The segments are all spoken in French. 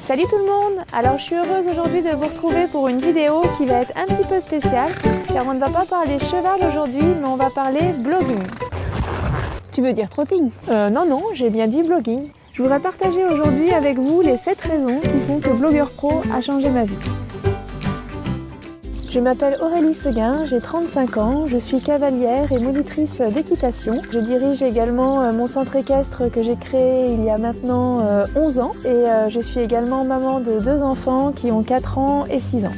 Salut tout le monde! Alors je suis heureuse aujourd'hui de vous retrouver pour une vidéo qui va être un petit peu spéciale car on ne va pas parler cheval aujourd'hui mais on va parler blogging. Tu veux dire trotting? Non, j'ai bien dit blogging. Je voudrais partager aujourd'hui avec vous les 7 raisons qui font que Blogueur Pro a changé ma vie. Je m'appelle Aurélie Seguin, j'ai 35 ans, je suis cavalière et monitrice d'équitation. Je dirige également mon centre équestre que j'ai créé il y a maintenant 11 ans et je suis également maman de 2 enfants qui ont 4 ans et 6 ans.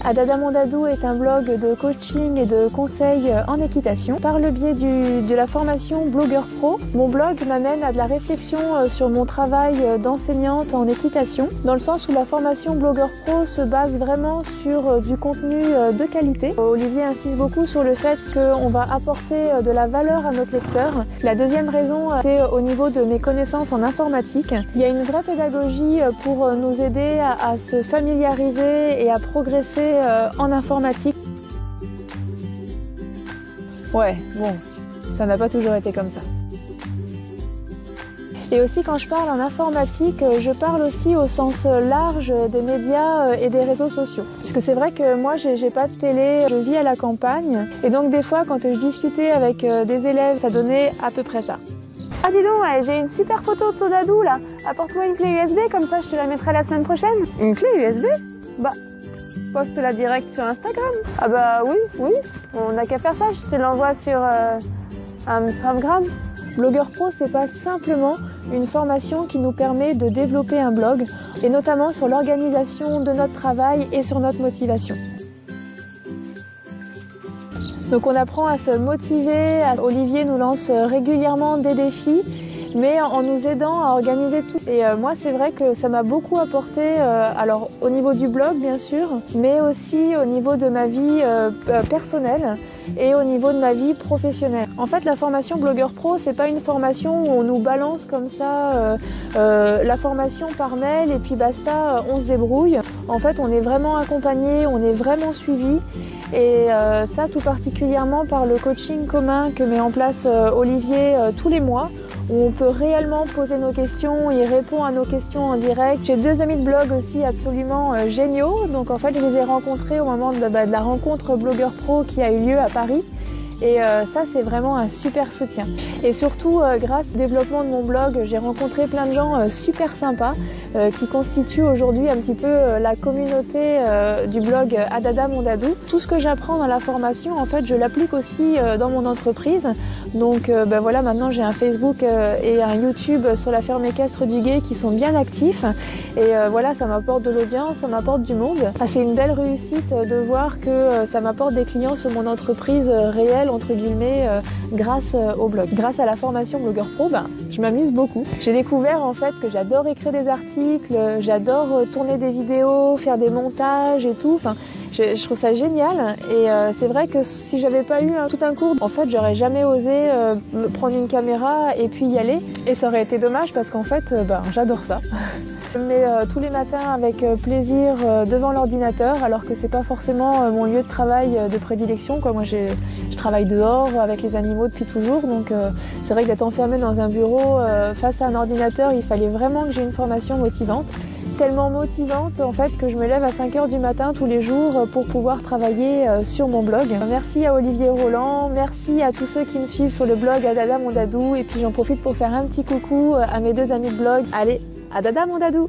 Adada Mondadou est un blog de coaching et de conseils en équitation. Par le biais de la formation Blogueur Pro, mon blog m'amène à de la réflexion sur mon travail d'enseignante en équitation, dans le sens où la formation Blogueur Pro se base vraiment sur du contenu de qualité. Olivier insiste beaucoup sur le fait qu'on va apporter de la valeur à notre lecteur. La deuxième raison, c'est au niveau de mes connaissances en informatique. Il y a une vraie pédagogie pour nous aider à se familiariser et à progresser en informatique. Ouais, bon, ça n'a pas toujours été comme ça. Et aussi quand je parle en informatique, je parle aussi au sens large des médias et des réseaux sociaux. Parce que c'est vrai que moi j'ai pas de télé, je vis à la campagne et donc des fois quand je discutais avec des élèves, ça donnait à peu près ça. Ah dis donc, ouais, j'ai une super photo de Todadou là, apporte-moi une clé USB comme ça je te la mettrai la semaine prochaine. Une clé USB? Bah, poste-la direct sur Instagram. Ah bah oui, on n'a qu'à faire ça, je te l'envoie sur Instagram. Blogueur Pro, c'est pas simplement une formation qui nous permet de développer un blog, et notamment sur l'organisation de notre travail et sur notre motivation. Donc on apprend à se motiver, Olivier nous lance régulièrement des défis, mais en nous aidant à organiser tout. Et moi, c'est vrai que ça m'a beaucoup apporté, alors au niveau du blog, bien sûr, mais aussi au niveau de ma vie personnelle et au niveau de ma vie professionnelle. En fait, la formation Blogueur Pro, c'est pas une formation où on nous balance comme ça la formation par mail et puis basta, on se débrouille. En fait, on est vraiment accompagné, on est vraiment suivi. Et ça, tout particulièrement par le coaching commun que met en place Olivier tous les mois, où on peut réellement poser nos questions, il répond à nos questions en direct. J'ai 2 amis de blog aussi absolument géniaux, donc en fait je les ai rencontrés au moment de la rencontre Blogueur Pro qui a eu lieu à Paris. Et ça, c'est vraiment un super soutien. Et surtout, grâce au développement de mon blog, j'ai rencontré plein de gens super sympas qui constituent aujourd'hui un petit peu la communauté du blog Adada Mondadou. Tout ce que j'apprends dans la formation, en fait, je l'applique aussi dans mon entreprise. Donc voilà, maintenant j'ai un Facebook et un YouTube sur la ferme équestre du Gué qui sont bien actifs. Et voilà, ça m'apporte de l'audience, ça m'apporte du monde. Enfin, c'est une belle réussite de voir que ça m'apporte des clients sur mon entreprise réelle, entre guillemets, grâce au blog. Grâce à la formation Blogueur Pro, je m'amuse beaucoup. J'ai découvert en fait que j'adore écrire des articles, j'adore tourner des vidéos, faire des montages et tout. Enfin, je trouve ça génial et c'est vrai que si j'avais pas eu tout un cours, en fait, j'aurais jamais osé me prendre une caméra et puis y aller. Et ça aurait été dommage parce qu'en fait, j'adore ça. Je me mets tous les matins avec plaisir devant l'ordinateur alors que c'est pas forcément mon lieu de travail de prédilection, quoi. Moi, je travaille dehors avec les animaux depuis toujours, donc c'est vrai que d'être enfermée dans un bureau face à un ordinateur, il fallait vraiment que j'ai une formation motivante. Tellement motivante en fait que je me lève à 5 h du matin tous les jours pour pouvoir travailler sur mon blog. Merci à Olivier Roland, merci à tous ceux qui me suivent sur le blog Adada Mondadou et puis j'en profite pour faire un petit coucou à mes 2 amis de blog. Allez, Adada Mondadou!